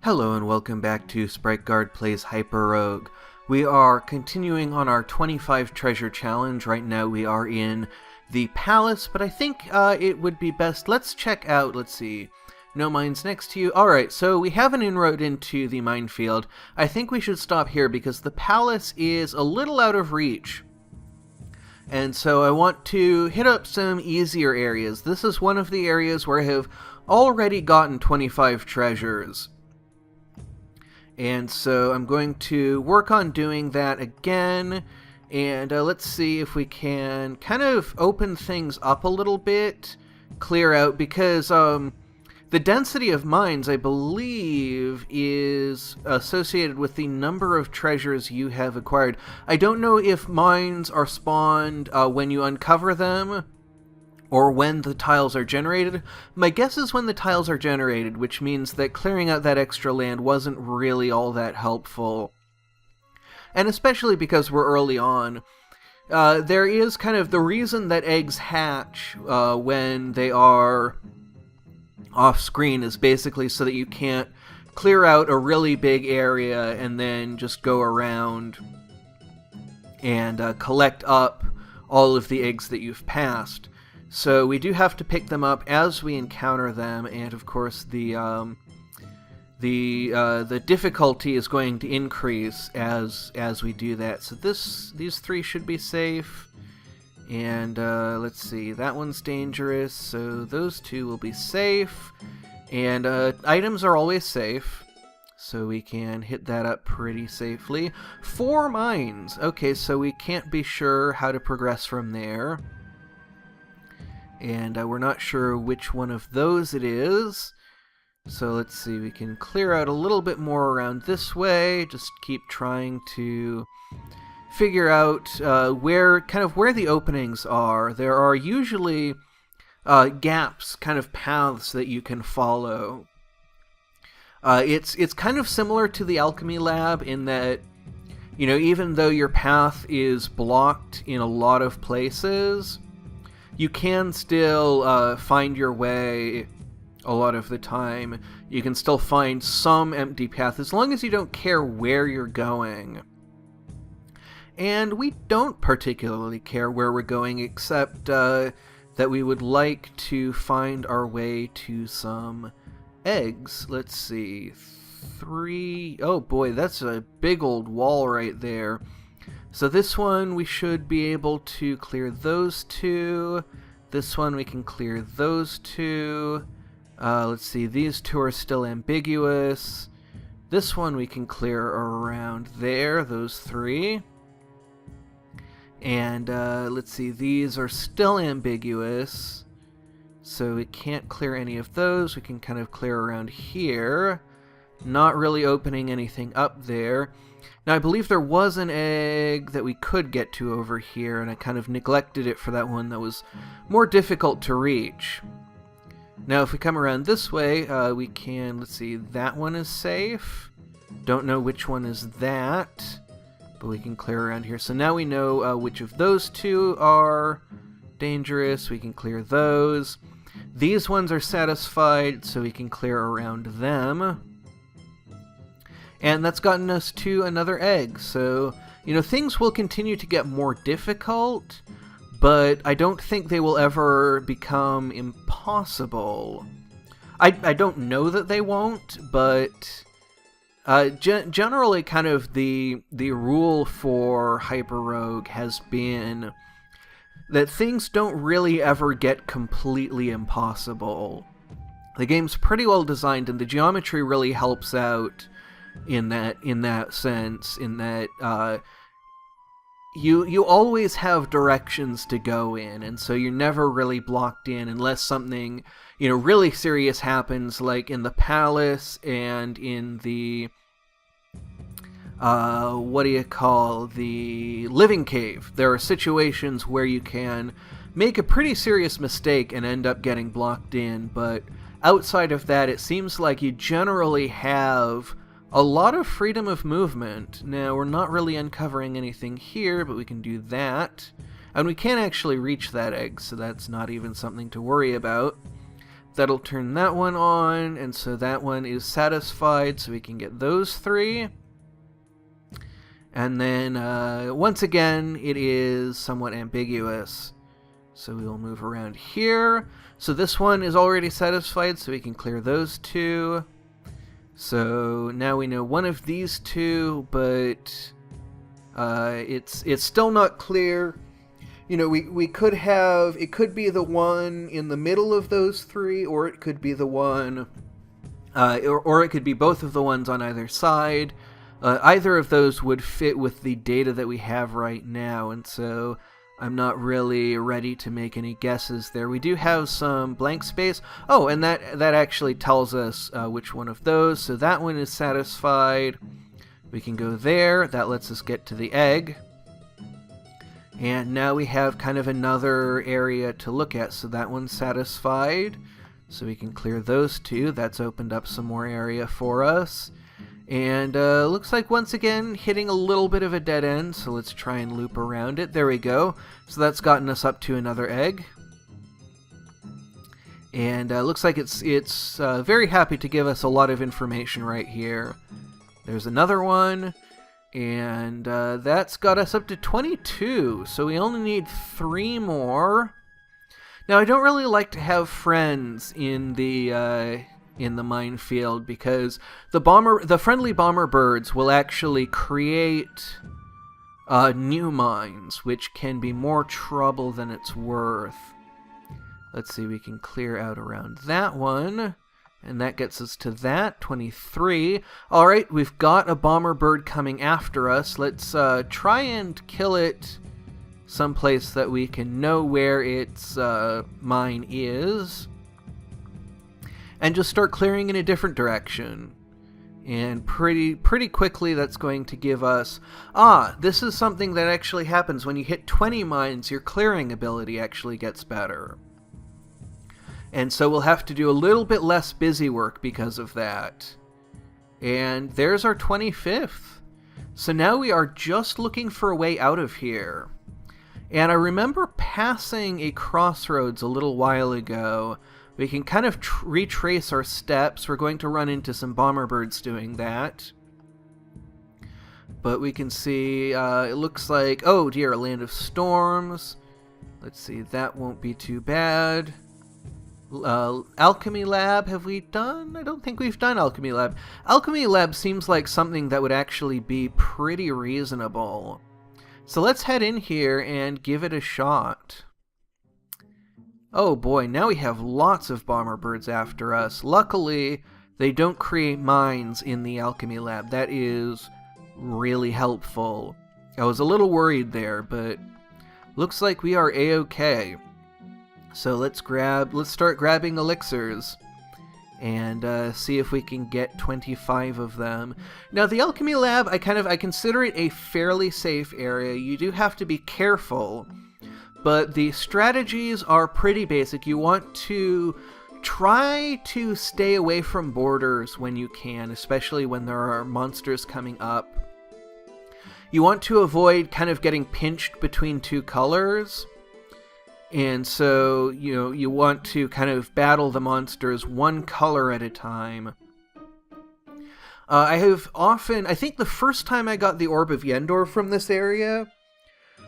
Hello and welcome back to SpriteGuard Plays HyperRogue. We are continuing on our 25 treasure challenge. Right now we are in the palace, but I think it would be best, let's check out, let's see, no mines next to you. Alright, so we have an inroad into the minefield. I think we should stop here because the palace is a little out of reach. And so I want to hit up some easier areas. This is one of the areas where I have already gotten 25 treasures. And so I'm going to work on doing that again, and let's see if we can kind of open things up a little bit, clear out, because the density of mines, I believe, is associated with the number of treasures you have acquired. I don't know if mines are spawned when you uncover them, or when the tiles are generated. My guess is when the tiles are generated, which means that clearing out that extra land wasn't really all that helpful. And especially because we're early on, there is kind of the reason that eggs hatch when they are off-screen is basically so that you can't clear out a really big area and then just go around and collect up all of the eggs that you've passed. So we do have to pick them up as we encounter them, and of course the difficulty is going to increase as we do that. So these three should be safe, and let's see, that one's dangerous, so those two will be safe, and items are always safe, so we can hit that up pretty safely. 4 mines! Okay, so we can't be sure how to progress from there. And we're not sure which one of those it is. So let's see, we can clear out a little bit more around this way. Just keep trying to figure out where the openings are. There are usually gaps, kind of paths that you can follow. It's kind of similar to the Alchemy Lab in that, you know, even though your path is blocked in a lot of places, you can still find your way a lot of the time. You can still find some empty path as long as you don't care where you're going. And we don't particularly care where we're going, except that we would like to find our way to some eggs. Let's see. 3... Oh boy, that's a big old wall right there. So this one, we should be able to clear those 2. This one, we can clear those 2. Let's see, these 2 are still ambiguous. This one we can clear around there, those 3. And let's see, these are still ambiguous. So we can't clear any of those. We can kind of clear around here. Not really opening anything up there. Now, I believe there was an egg that we could get to over here, and I kind of neglected it for that one that was more difficult to reach. Now, if we come around this way, we can, let's see, that one is safe. Don't know which one is that, but we can clear around here. So now we know which of those 2 are dangerous. We can clear those. These ones are satisfied, so we can clear around them. And that's gotten us to another egg, so, you know, things will continue to get more difficult, but I don't think they will ever become impossible. I don't know that they won't, but generally kind of the rule for HyperRogue has been that things don't really ever get completely impossible. The game's pretty well designed, and the geometry really helps out in that sense, in that you always have directions to go in, and so you're never really blocked in unless something, you know, really serious happens, like in the palace and in the the living cave. There are situations where you can make a pretty serious mistake and end up getting blocked in, but outside of that, it seems like you generally have a lot of freedom of movement. Now, we're not really uncovering anything here, but we can do that. And we can't actually reach that egg, so that's not even something to worry about. That'll turn that one on, and so that one is satisfied, so we can get those 3. And then, once again, it is somewhat ambiguous. So we will move around here. So this one is already satisfied, so we can clear those 2. So now we know one of these 2, but it's still not clear. You know, we could have, it could be the one in the middle of those 3, or it could be the one, or it could be both of the ones on either side. Either of those would fit with the data that we have right now, and so I'm not really ready to make any guesses there. We do have some blank space. Oh, and that actually tells us which one of those. So that one is satisfied. We can go there. That lets us get to the egg. And now we have kind of another area to look at. So that one's satisfied. So we can clear those 2. That's opened up some more area for us. And looks like once again hitting a little bit of a dead end, so let's try and loop around it. There we go. So that's gotten us up to another egg. And looks like it's very happy to give us a lot of information right here. There's another one, and that's got us up to 22, so we only need 3 more. Now, I don't really like to have friends in the minefield, because the friendly bomber birds will actually create new mines, which can be more trouble than it's worth. Let's see, we can clear out around that one, and that gets us to that, 23. Alright, we've got a bomber bird coming after us. Let's try and kill it someplace that we can know where its mine is, and just start clearing in a different direction. And pretty quickly that's going to give us... this is something that actually happens when you hit 20 mines, your clearing ability actually gets better. And so we'll have to do a little bit less busy work because of that. And there's our 25th. So now we are just looking for a way out of here. And I remember passing a crossroads a little while ago. We can kind of retrace our steps. We're going to run into some bomber birds doing that. But we can see, it looks like, oh dear, a land of storms. Let's see, that won't be too bad. Alchemy Lab, have we done? I don't think we've done Alchemy Lab. Alchemy Lab seems like something that would actually be pretty reasonable. So let's head in here and give it a shot. Oh boy, now we have lots of bomber birds after us. Luckily, they don't create mines in the Alchemy Lab. That is really helpful. I was a little worried there, but looks like we are a-okay. So let's start grabbing elixirs and see if we can get 25 of them. Now the Alchemy Lab, I consider it a fairly safe area. You do have to be careful, but the strategies are pretty basic. You want to try to stay away from borders when you can, especially when there are monsters coming up. You want to avoid kind of getting pinched between two colors. And so, you want to kind of battle the monsters one color at a time. I think the first time I got the Orb of Yendor from this area,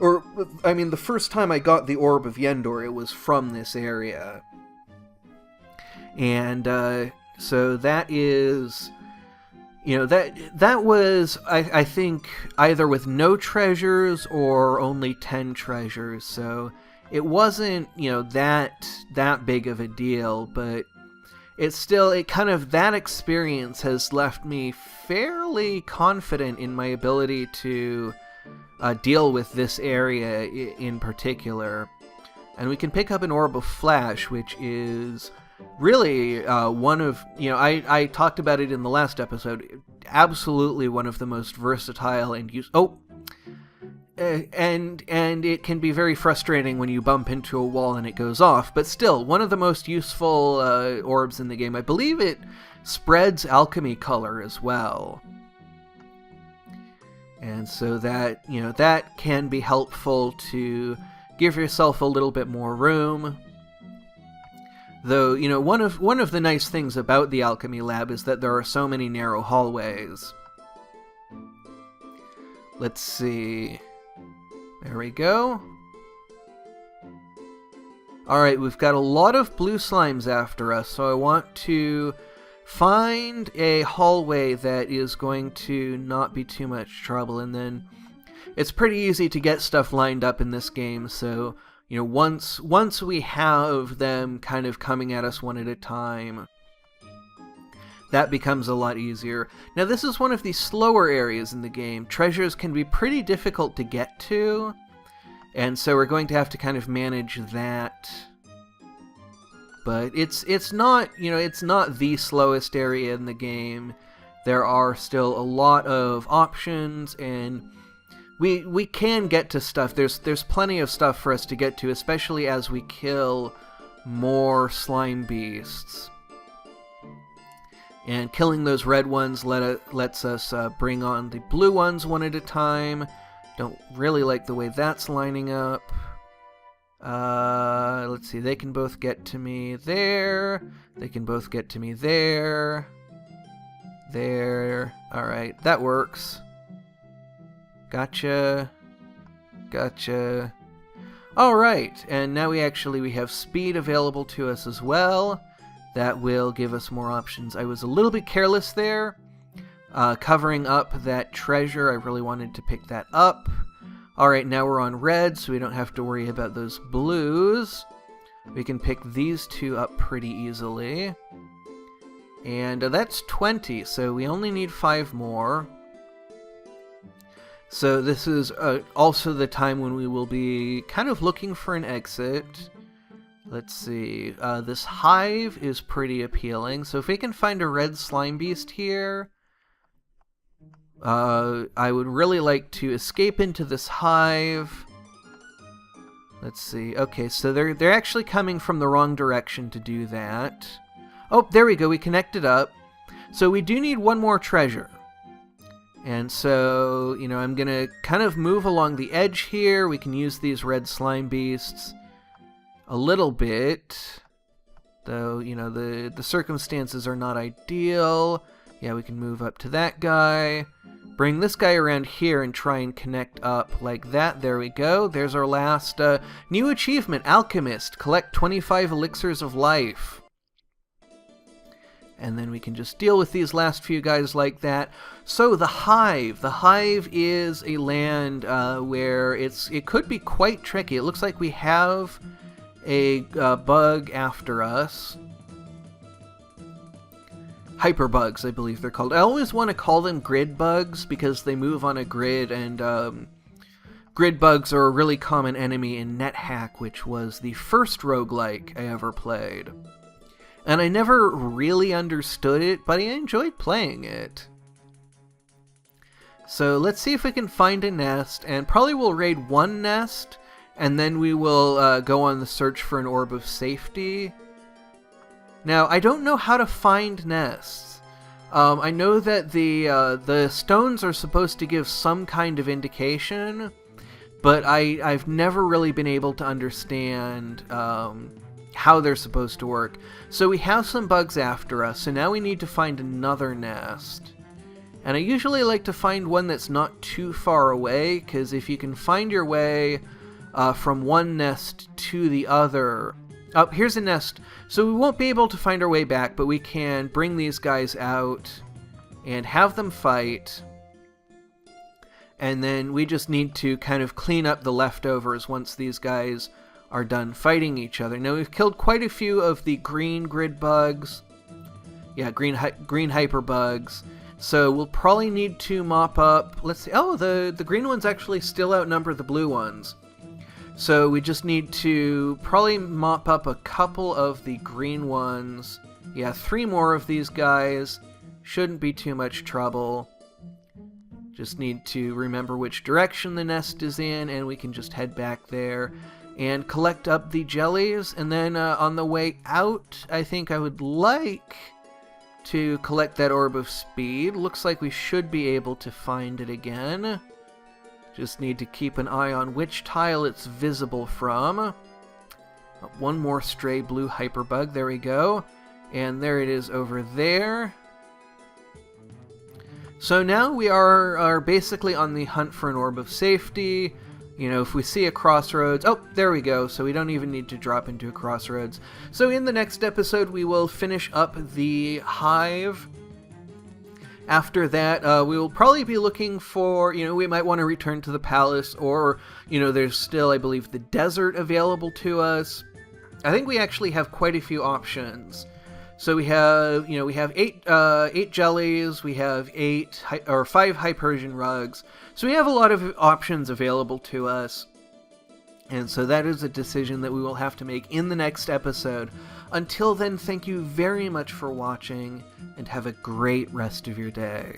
the first time I got the Orb of Yendor, it was from this area. And so that is, that was, I think, either with no treasures or only 10 treasures, so it wasn't, that big of a deal, but it's still, that experience has left me fairly confident in my ability to deal with this area in particular. And we can pick up an Orb of Flash, which is really one of, I talked about it in the last episode, absolutely one of the most versatile and and it can be very frustrating when you bump into a wall and it goes off, but still, one of the most useful orbs in the game. I believe it spreads alchemy color as well. And so that, that can be helpful to give yourself a little bit more room. Though, you know, one of the nice things about the Alchemy Lab is that there are so many narrow hallways. Let's see. There we go. Alright, we've got a lot of blue slimes after us, so I want to find a hallway that is going to not be too much trouble, and then it's pretty easy to get stuff lined up in this game, so, you know, once we have them kind of coming at us one at a time, that becomes a lot easier. Now, this is one of the slower areas in the game. Treasures can be pretty difficult to get to, and so we're going to have to kind of manage that. But it's not, you know, it's not the slowest area in the game. There are still a lot of options, and we can get to stuff. There's plenty of stuff for us to get to, especially as we kill more slime beasts. And killing those red ones lets us bring on the blue ones one at a time. Don't really like the way that's lining up. Let's see, they can both get to me there. They can both get to me there. There. Alright, that works. Gotcha. Gotcha. Alright, and now we have speed available to us as well. That will give us more options. I was a little bit careless there. Covering up that treasure, I really wanted to pick that up. Alright, now we're on red, so we don't have to worry about those blues. We can pick these two up pretty easily. And that's 20, so we only need 5 more. So this is also the time when we will be kind of looking for an exit. Let's see, this hive is pretty appealing, so if we can find a red slime beast here, I would really like to escape into this hive. Let's see, okay, so they're actually coming from the wrong direction to do that. Oh, there we go, we connected up. So we do need one more treasure. And so, you know, I'm gonna kind of move along the edge here. We can use these red slime beasts a little bit, though, you know, the circumstances are not ideal. Yeah, we can move up to that guy, bring this guy around here and try and connect up like that. There we go. There's our last new achievement, Alchemist. Collect 25 elixirs of life. And then we can just deal with these last few guys like that. So the Hive. The Hive is a land where it could be quite tricky. It looks like we have a bug after us. HyperBugs, I believe they're called. I always want to call them grid bugs because they move on a grid, and grid bugs are a really common enemy in NetHack, which was the first roguelike I ever played. And I never really understood it, but I enjoyed playing it. So let's see if we can find a nest, and probably we'll raid one nest, and then we will go on the search for an orb of safety. Now, I don't know how to find nests. I know that the stones are supposed to give some kind of indication, but I've never really been able to understand how they're supposed to work. So we have some bugs after us, so now we need to find another nest. And I usually like to find one that's not too far away, because if you can find your way from one nest to the other... Oh, here's a nest. So we won't be able to find our way back, but we can bring these guys out and have them fight. And then we just need to kind of clean up the leftovers once these guys are done fighting each other. Now, we've killed quite a few of the green grid bugs. Yeah, green hyper bugs. So we'll probably need to mop up... Let's see. Oh, the green ones actually still outnumber the blue ones. So we just need to probably mop up a couple of the green ones. Yeah, 3 more of these guys. Shouldn't be too much trouble. Just need to remember which direction the nest is in, and we can just head back there and collect up the jellies. And then on the way out, I think I would like to collect that orb of speed. Looks like we should be able to find it again. Just need to keep an eye on which tile it's visible from. One more stray blue hyperbug. There we go. And there it is over there. So now we are basically on the hunt for an orb of safety. You know, if we see a crossroads... Oh, there we go. So we don't even need to drop into a crossroads. So in the next episode, we will finish up the hive. After that, we will probably be looking for... You know, we might want to return to the palace. Or, you know, there's still, I believe, the desert available to us. I think we actually have quite a few options. So we have, you know, we have eight jellies, we have 5 Hypersian rugs. So we have a lot of options available to us. And so that is a decision that we will have to make in the next episode. Until then, thank you very much for watching, and have a great rest of your day.